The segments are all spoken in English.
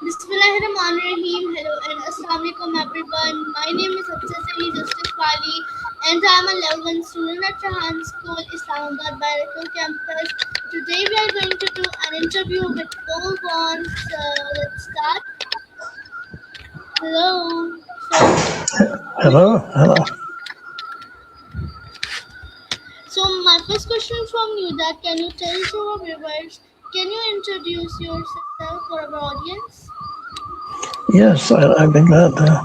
Bismillahirrahmanirrahim. Hello and Assalamualaikum everyone. My name is Absasali Justice Wali and I am a level 1 student at Rahan School, Islamabad Biratul Campus. Today we are going to do an interview with Paul Bowen. So let's start. Hello. Hello, hello. So my first question from you that can you tell to our viewers, can you introduce yourself for our audience? Yes, I'd be glad to.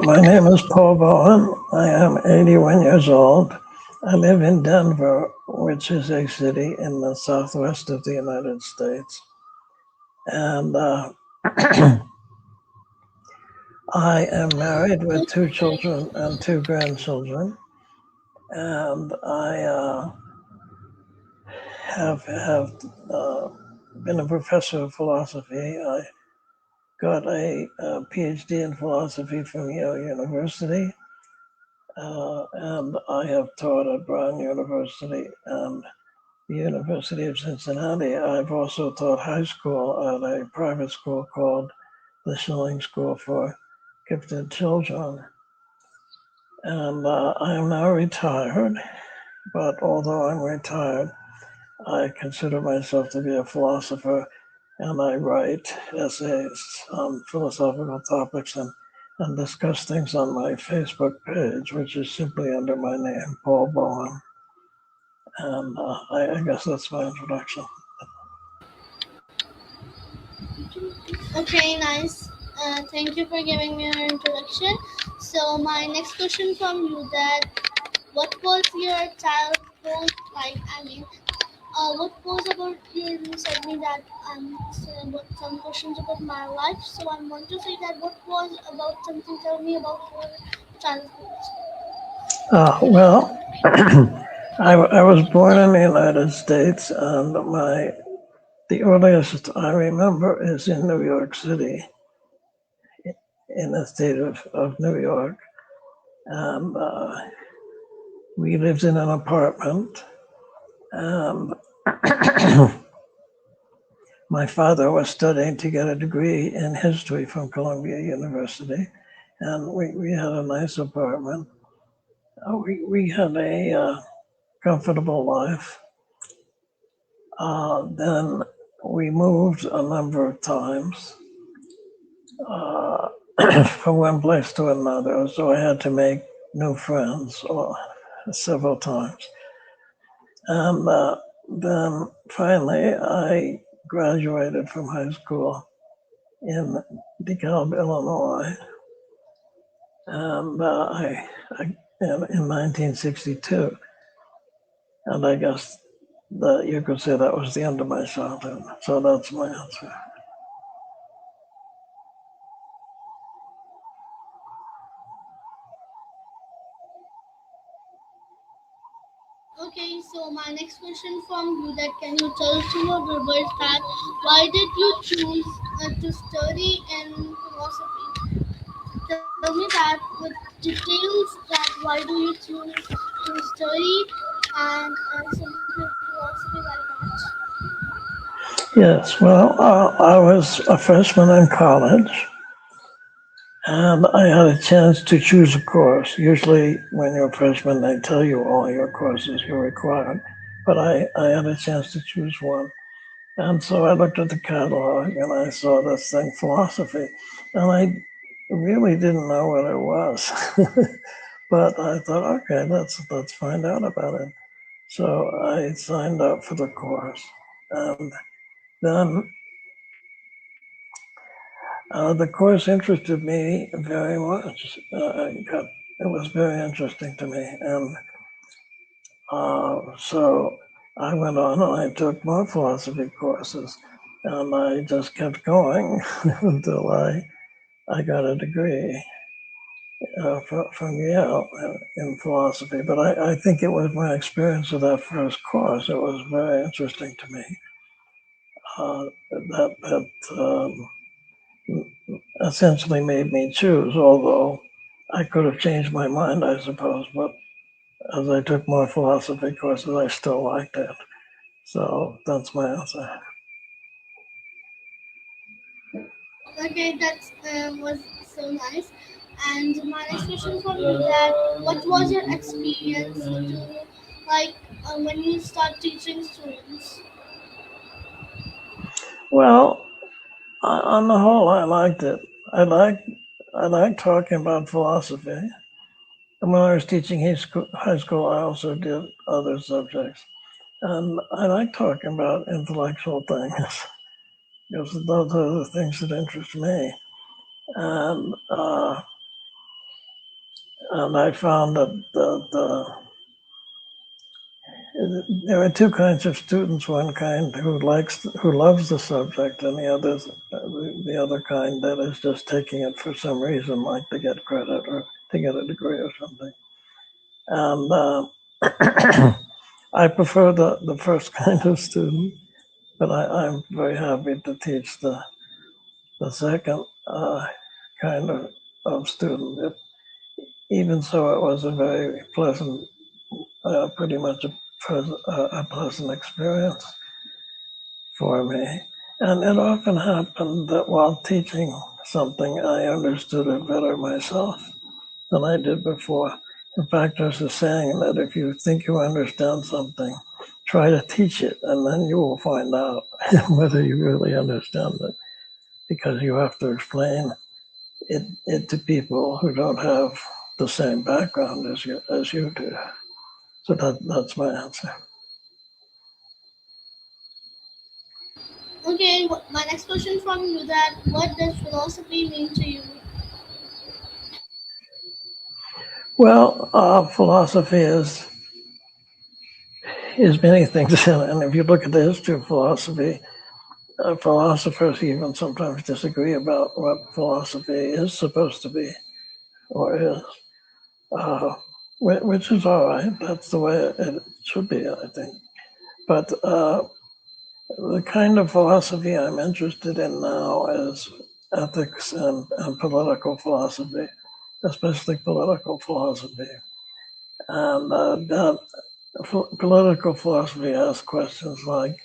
My name is Paul Bowen. I am 81 years old. I live in Denver, which is a city in the southwest of the United States. And I am married with two children and two grandchildren. And I have been a professor of philosophy. I got a PhD in philosophy from Yale University, and I have taught at Brown University and the University of Cincinnati. I've also taught high school at a private school called the Schilling School for Gifted Children. And I am now retired, but although I'm retired, I consider myself to be a philosopher, and I write essays on philosophical topics and discuss things on my Facebook page, which is simply under my name, Paul Bowen. And I guess that's my introduction. Okay, nice. Thank you for giving me your introduction. So my next question from you that what was your childhood like? I mean, what was about your you said me that saying about some questions about my life. So I want to say that what was about something. Tell me about your childhood. Well, I was born in the United States, and the earliest I remember is in New York City, in the state of New York. And we lived in an apartment, and my father was studying to get a degree in history from Columbia University, and we had a nice apartment. We had a comfortable life. Then we moved a number of times uh, from one place to another, so I had to make new friends several times. And then finally, I graduated from high school in DeKalb, Illinois, and in 1962. And I guess that you could say that was the end of my childhood. So that's my answer. Okay, so my next question from you that can you tell to your viewers that why did you choose to study in philosophy? Tell me that with details that why do you choose to study and something philosophy like that. Yes, well, I was a freshman in college, and I had a chance to choose a course. Usually, when you're a freshman, they tell you all your courses you're required, but I had a chance to choose one. And so I looked at the catalog and I saw this thing, philosophy, and I really didn't know what it was. But I thought, okay, let's find out about it. So I signed up for the course, and then the course interested me very much. It was very interesting to me, and so I went on and I took more philosophy courses, and I just kept going until I got a degree from Yale in philosophy. But I think it was my experience of that first course. It was very interesting to me. That essentially made me choose, although I could have changed my mind, I suppose. But as I took more philosophy courses, I still liked it. So that's my answer. Okay, that was so nice. And my next question from you that what was your experience to like when you start teaching students? Well, on the whole, I liked it. I liked I liked talking about philosophy. And when I was teaching high school, I also did other subjects. And I like talking about intellectual things because those are the things that interest me. And and I found that there are two kinds of students. One kind who loves the subject, and the other kind that is just taking it for some reason, like to get credit or to get a degree or something. And I prefer the first kind of student, but I'm very happy to teach the second kind of student. Even so, it was a very pleasant, pretty much a pleasant experience for me. And it often happened that while teaching something, I understood it better myself than I did before. In fact, there's a saying that if you think you understand something, try to teach it, and then you will find out whether you really understand it, because you have to explain it to people who don't have the same background as you do. So that's my answer. Okay, my next question from you that what does philosophy mean to you? Well, philosophy is many things, and if you look at the history of philosophy, philosophers even sometimes disagree about what philosophy is supposed to be or is, uh, which is all right. That's the way it should be, I think. But the kind of philosophy I'm interested in now is ethics and political philosophy, especially political philosophy. And political philosophy asks questions like,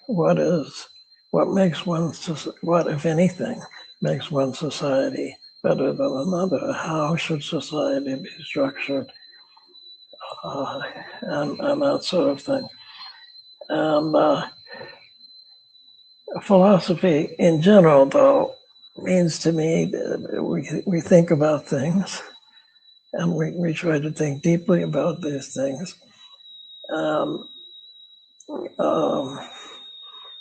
what is, what makes what, if anything, makes one society better than another? How should society be structured? And that sort of thing. And philosophy in general, though, means to me that we think about things and we try to think deeply about these things. Um, um,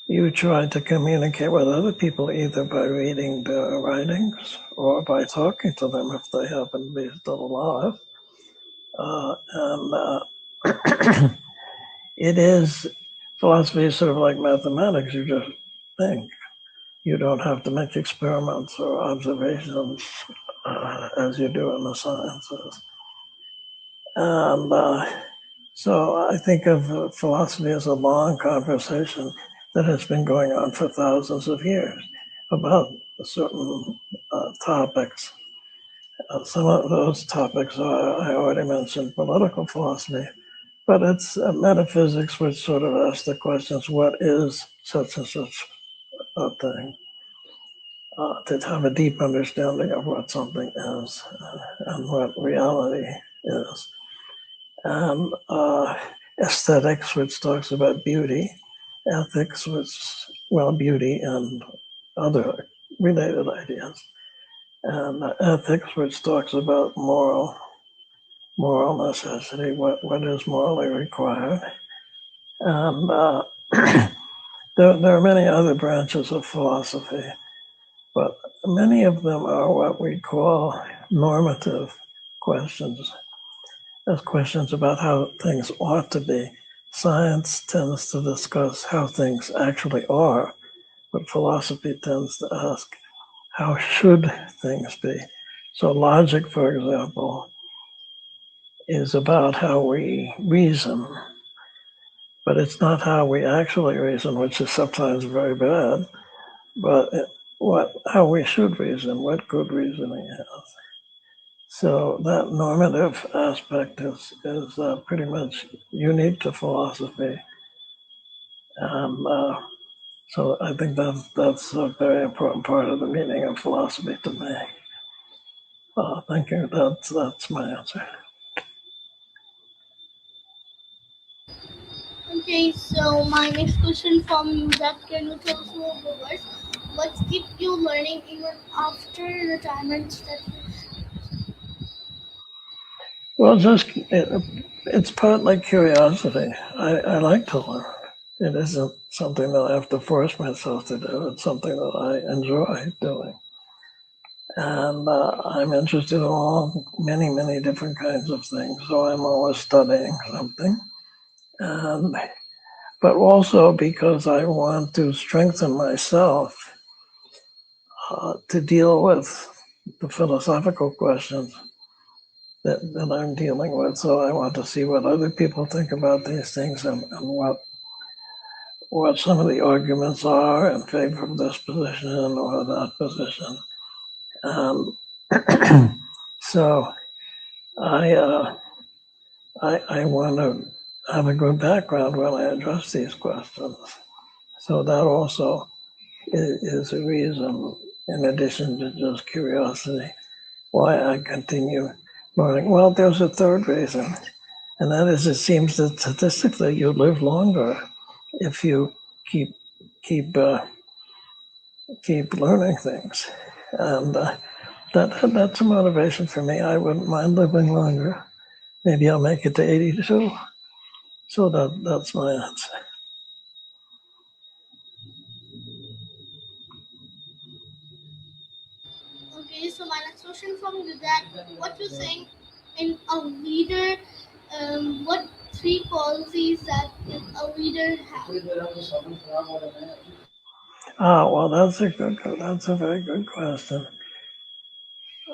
you try to communicate with other people either by reading their writings or by talking to them if they happen to be still alive. And it is, philosophy is sort of like mathematics. You just think. You don't have to make experiments or observations as you do in the sciences. And so I think of philosophy as a long conversation that has been going on for thousands of years about certain topics. Some of those topics are, I already mentioned, political philosophy, but it's metaphysics, which sort of asks the questions, what is such and such a thing? To have a deep understanding of what something is and what reality is. And aesthetics, which talks about beauty, ethics, which, well, beauty and other related ideas, and ethics, which talks about moral necessity, what is morally required. And there are many other branches of philosophy, but many of them are what we call normative questions, as questions about how things ought to be. Science tends to discuss how things actually are, but philosophy tends to ask, how should things be? So, logic, for example, is about how we reason, but it's not how we actually reason, which is sometimes very bad, but how we should reason, what good reasoning is. So that normative aspect is pretty much unique to philosophy, and So I think that's a very important part of the meaning of philosophy to me. Thank you. That's my answer. Okay, so my next question from you that can you tell us more about what keep you learning even after retirement status? Well, it's partly curiosity. I like to learn. It isn't something that I have to force myself to do. It's something that I enjoy doing. And I'm interested in many different kinds of things. So I'm always studying something. And, but also because I want to strengthen myself to deal with the philosophical questions that I'm dealing with. So I want to see what other people think about these things and what some of the arguments are in favor of this position or that position. So I, uh, I want to have a good background when I address these questions. So that also is a reason, in addition to just curiosity, why I continue learning. Well, there's a third reason, and that is it seems that statistically you live longer if you keep keep uh, keep learning things, and that's a motivation for me. I wouldn't mind living longer. Maybe I'll make it to 82. So that's my answer. Okay, so my next question from you that what you think in a leader, what three qualities that a leader have? Well, that's a very good question.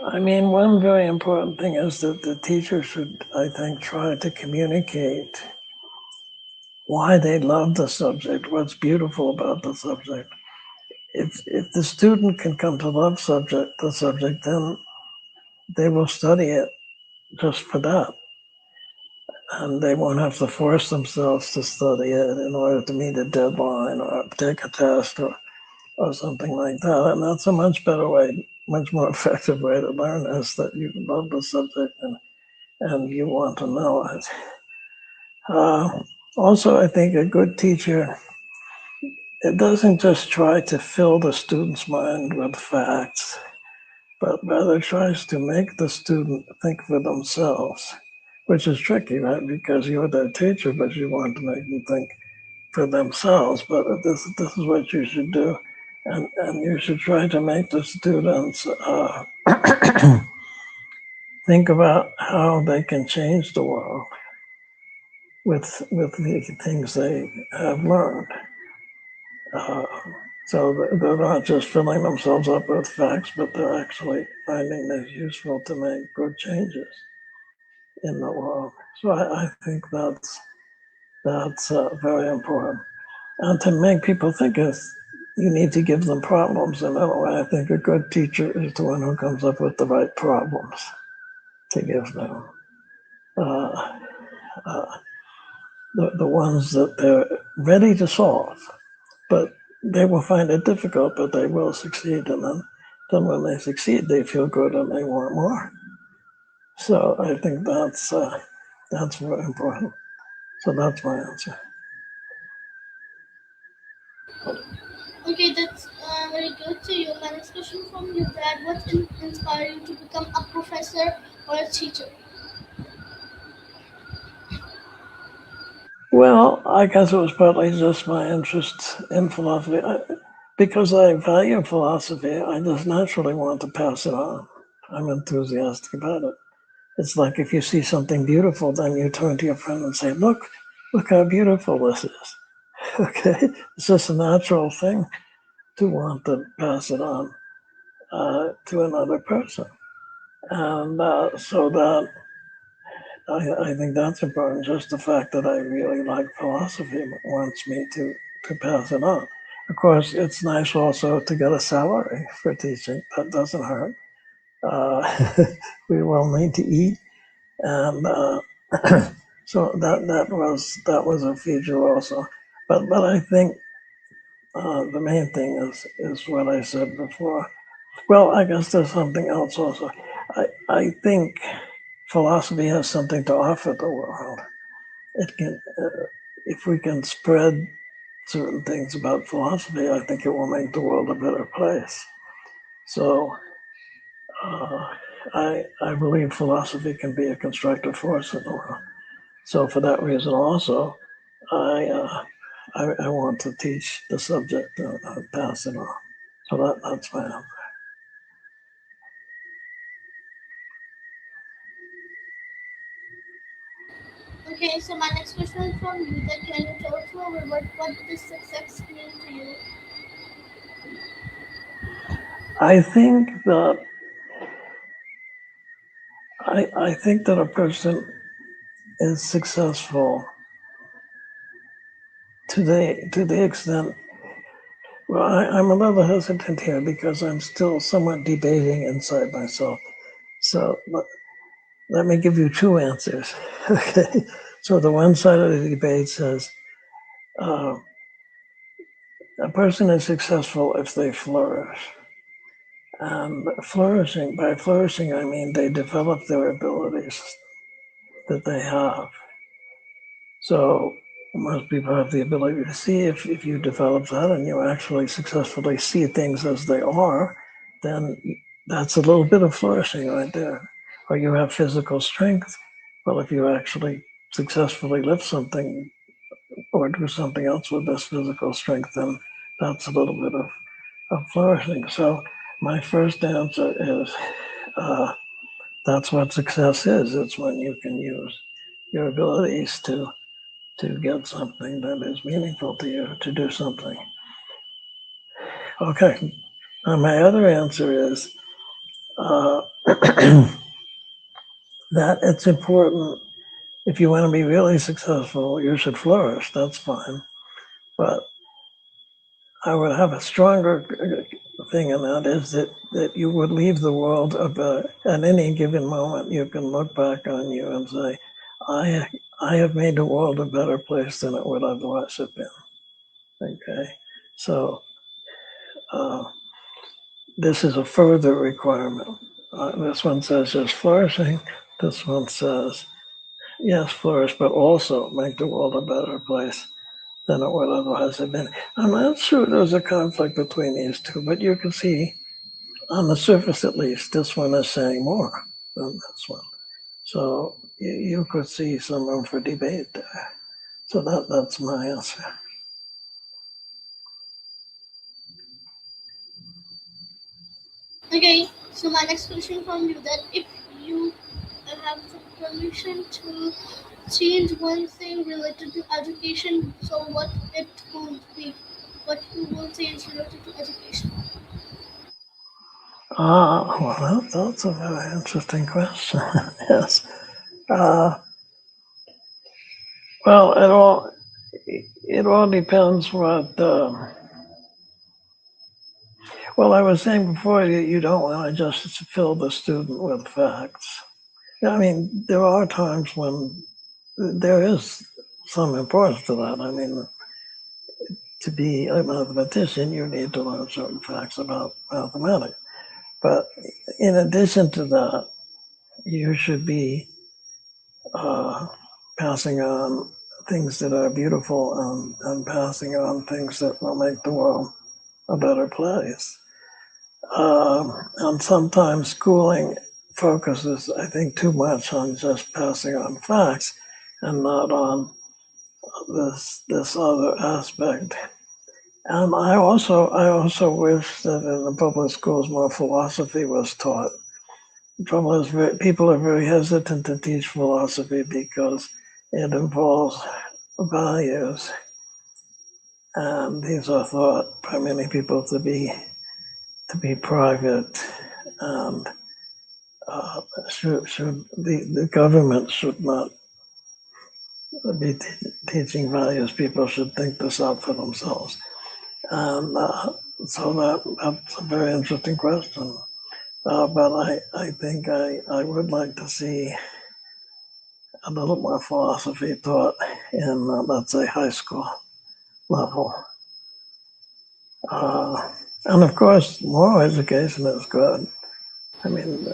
I mean, one very important thing is that the teacher should, I think, try to communicate why they love the subject, what's beautiful about the subject. If the student can come to love the subject, then they will study it just for that, and they won't have to force themselves to study it in order to meet a deadline or take a test or something like that. And that's a much better way, much more effective way to learn is that you love the subject and you want to know it. Uh, Also, I think a good teacher, it doesn't just try to fill the student's mind with facts, but rather tries to make the student think for themselves, which is tricky, right? Because you're their teacher, but you want to make them think for themselves. But this is what you should do, and you should try to make the students think about how they can change the world with the things they have learned. Uh, so they're not just filling themselves up with facts, but they're actually finding this useful to make good changes in the world. So I think that's very important. And to make people think is you need to give them problems. And in a way, I think a good teacher is the one who comes up with the right problems to give them. Uh, uh, the ones that they're ready to solve, but they will find it difficult, but they will succeed. And then when they succeed, they feel good and they want more. So I think that's very important. So that's my answer. Okay, that's very good to you. My next question from you that what inspired you to become a professor or a teacher? Well, I guess it was partly just my interest in philosophy. Because I value philosophy, I just naturally want to pass it on. I'm enthusiastic about it. It's like if you see something beautiful, then you turn to your friend and say, look how beautiful this is. Okay? It's just a natural thing to want to pass it on to another person. And so that I think that's important. Just the fact that I really like philosophy wants me to pass it on. Of course, it's nice also to get a salary for teaching. That doesn't hurt. Uh, we will need to eat, and so that was a feature also. But I think the main thing is what I said before. Well, I guess there's something else also. I think philosophy has something to offer the world. It can, if we can spread certain things about philosophy, I think it will make the world a better place. So uh, I believe philosophy can be a constructive force in the world. So for that reason, also, I I want to teach the subject and pass it on. So that's my answer. Okay, so my next question is from you. That can you tell us more about what does success mean to you? I think that I think that a person is successful to the extent. Well, I'm a little hesitant here because I'm still somewhat debating inside myself. So let me give you two answers. Okay. So the one side of the debate says uh, a person is successful if they flourish. And by flourishing, I mean they develop their abilities that they have. So most people have the ability to see if you develop that and you actually successfully see things as they are, then that's a little bit of flourishing right there. Or you have physical strength. Well, if you actually successfully lift something or do something else with this physical strength, then that's a little bit of flourishing. So my first answer is uh, that's what success is. It's when you can use your abilities to get something that is meaningful to you, to do something. Okay. My other answer is that it's important if you want to be really successful, you should flourish. That's fine. But I would have a stronger thing in that is that you would leave the world at any given moment. You can look back on you and say, I I have made the world a better place than it would otherwise have been. Okay, so uh, this is a further requirement. This one says just flourishing. This one says yes, flourish, but also make the world a better place than it would otherwise have been. I'm not sure there's a conflict between these two, but you can see on the surface at least, this one is saying more than this one. So you could see some room for debate there. So that's my answer. Okay, so my next question from you that if you have the permission to change one thing related to education, so what it would be? What you will change related to education? Well, that's a very interesting question. Yes. Uh, well, it all depends what. Well, I was saying before, you don't want to just fill the student with facts. I mean, there are times when there is some importance to that. I mean, to be a mathematician, you need to learn certain facts about mathematics. But in addition to that, you should be uh, passing on things that are beautiful and passing on things that will make the world a better place. And sometimes schooling focuses, I think, too much on just passing on facts and not on this other aspect. And I also wish that in the public schools more philosophy was taught. The trouble is people are very hesitant to teach philosophy because it involves values, and these are thought by many people to be private, and should the government should not be teaching values. People should think this out for themselves. And so that's a very interesting question. But I think I would like to see a little more philosophy taught in, let's say, high school level. Uh, and of course, moral education is good. I mean,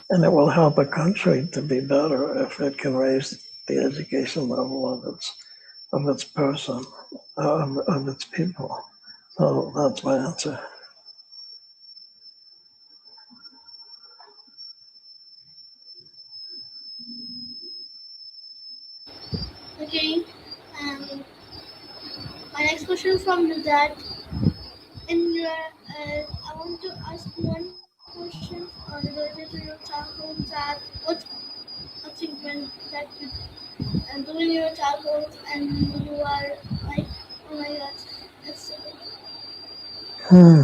and it will help a country to be better if it can raise the education level of its person, of its people. So that's my answer. Okay, and my next question from you that in your I want to ask one question related to your childhood that what achievement that you do in your childhood and you are like oh my god it's so good. Hmm.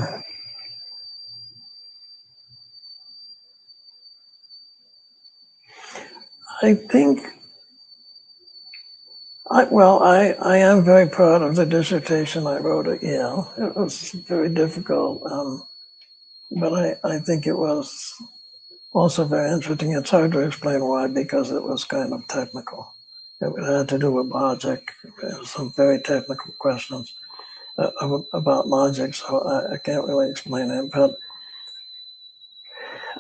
I think I am very proud of the dissertation I wrote at Yale. It was very difficult, but I think it was also very interesting. It's hard to explain why because it was kind of technical. It had to do with logic, some very technical questions about logic, so I can't really explain it. But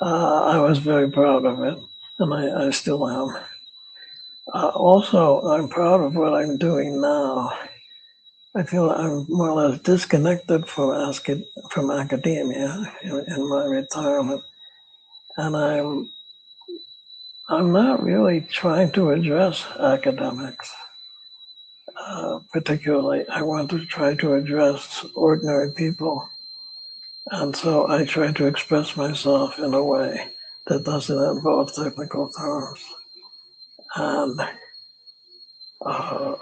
I was very proud of it, and I still am. Also, I'm proud of what I'm doing now. I feel I'm more or less disconnected from academia in my retirement, and I'm not really trying to address academics. Particularly, I want to try to address ordinary people, and so I try to express myself in a way that doesn't involve technical terms. And uh,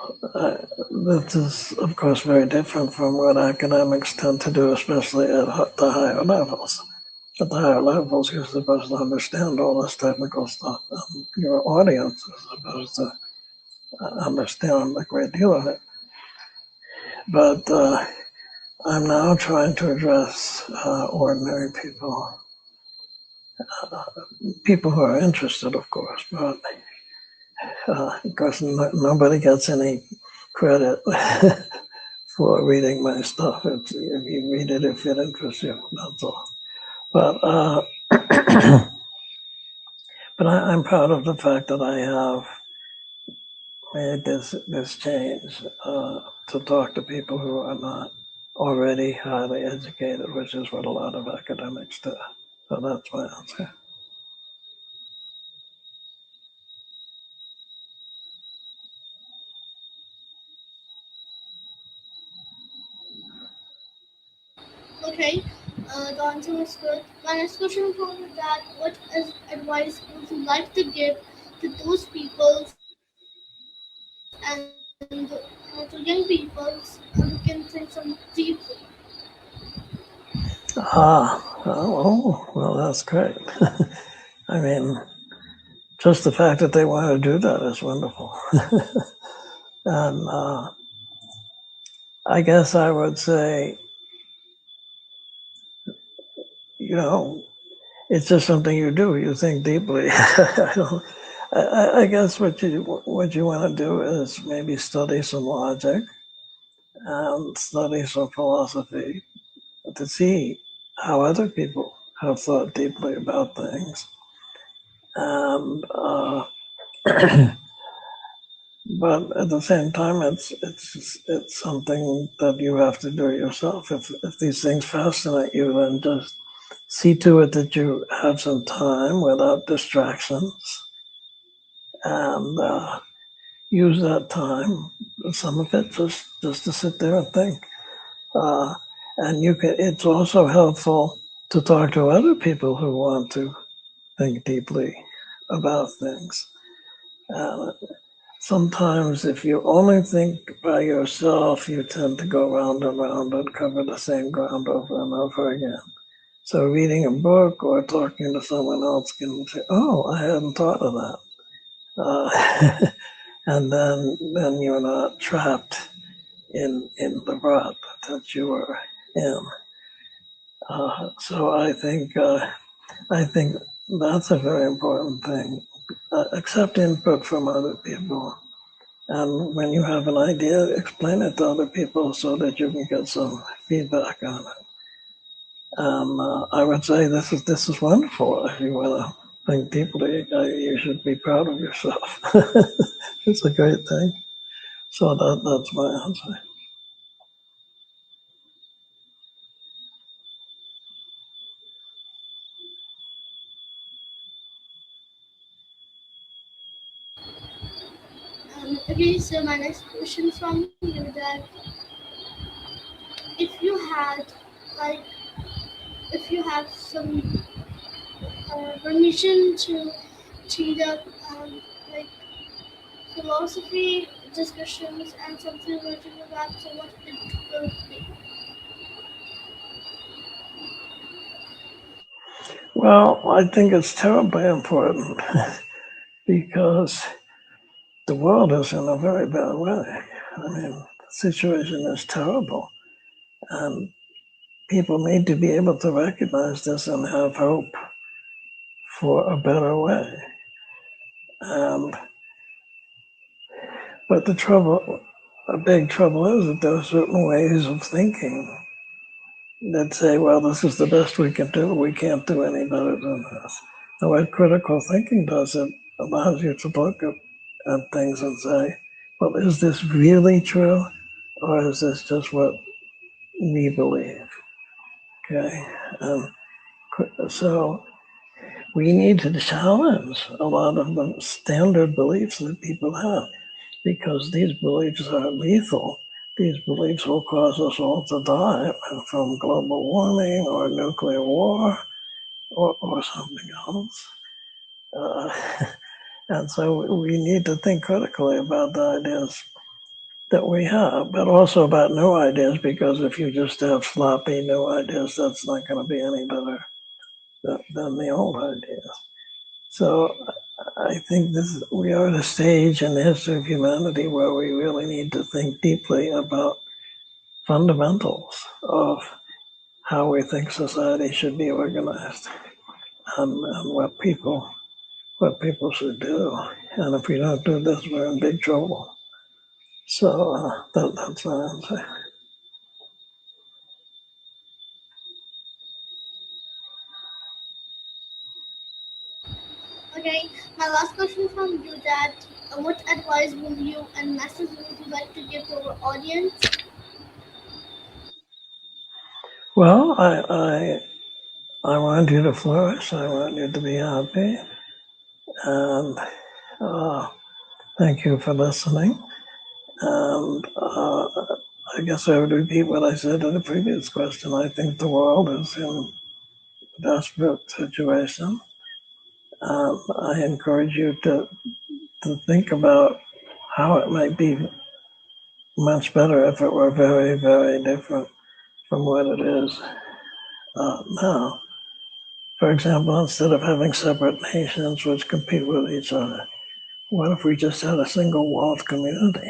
this is, of course, very different from what academics tend to do, especially at the higher levels. At the higher levels, you're supposed to understand all this technical stuff, and your audience is supposed to understand a great deal of it. But I'm now trying to address ordinary people, people who are interested, of course, but of course, nobody gets any credit for reading my stuff. If you read it if it interests you, that's all. But but I'm proud of the fact that I have made this change to talk to people who are not already highly educated, which is what a lot of academics do. So that's my answer. Okay, the answer was good. My next question from you that what is advice would you like to give to those peoples and to young peoples who can think some deeply. Well, that's great. I mean, just the fact that they want to do that is wonderful. And I guess I would say, you know, it's just something you do. You think deeply. I guess what you want to do is maybe study some logic and study some philosophy to see how other people have thought deeply about things. And but at the same time, it's something that you have to do yourself. If these things fascinate you, then just see to it that you have some time without distractions, and use that time, some of it, just to sit there and think. Uh, and you can. It's also helpful to talk to other people who want to think deeply about things. Uh, Sometimes, if you only think by yourself, you tend to go round and round and cover the same ground over and over again. So, reading a book or talking to someone else can say, "Oh, I hadn't thought of that," and then you're not trapped in the rut that you were in. So, I think that's a very important thing. Accept input from other people. And when you have an idea, explain it to other people so that you can get some feedback on it. I would say this is wonderful. If you want to think deeply, you should be proud of yourself. It's a great thing. So that's my answer. Okay, so my next question from you that if you had like if you have some permission to change up like philosophy discussions and something related to that, so what it will be? Well, I think it's terribly important because the world is in a very bad way. I mean, the situation is terrible, and people need to be able to recognize this and have hope for a better way. And but a big trouble is that there are certain ways of thinking that say, well, this is the best we can do. We can't do any better than this. And what critical thinking does, it allows you to look at things and say, well, is this really true? Or is this just what we believe? Okay. So we need to challenge a lot of the standard beliefs that people have because these beliefs are lethal. These beliefs will cause us all to die from global warming or nuclear war or something else. Uh, and so we need to think critically about the ideas that we have, but also about new ideas because if you just have sloppy new ideas, that's not going to be any better than the old ideas. So I think we are at a stage in the history of humanity where we really need to think deeply about fundamentals of how we think society should be organized and what people should do. And if we don't do this, we're in big trouble. So that's my answer. Okay, my last question from you that what advice will you and message would you like to give to our audience? Well, I want you to flourish. I want you to be happy. And uh, thank you for listening. And I guess I would repeat what I said in the previous question. I think the world is in a desperate situation. I encourage you to think about how it might be much better if it were very, very different from what it is now. For example, instead of having separate nations which compete with each other, what if we just had a single world community?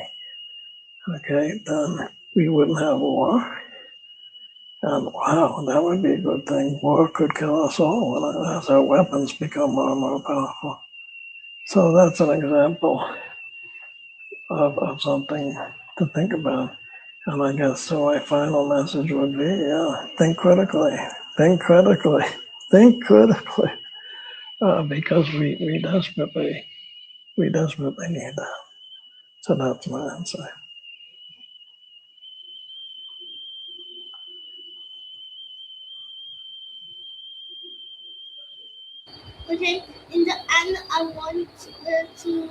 Okay, then we wouldn't have war. And wow, that would be a good thing. War could kill us all as our weapons become more and more powerful. So that's an example of something to think about. And I guess so my final message would be, yeah, think critically, think critically, think critically, because we desperately need that. So that's my answer. Okay, in the end, I want to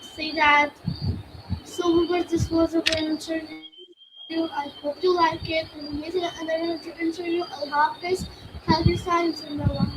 say that so far this was a great interview. I hope you like it. And we meet in another interview. Allah Hafiz. Thank you, Science, and Allah.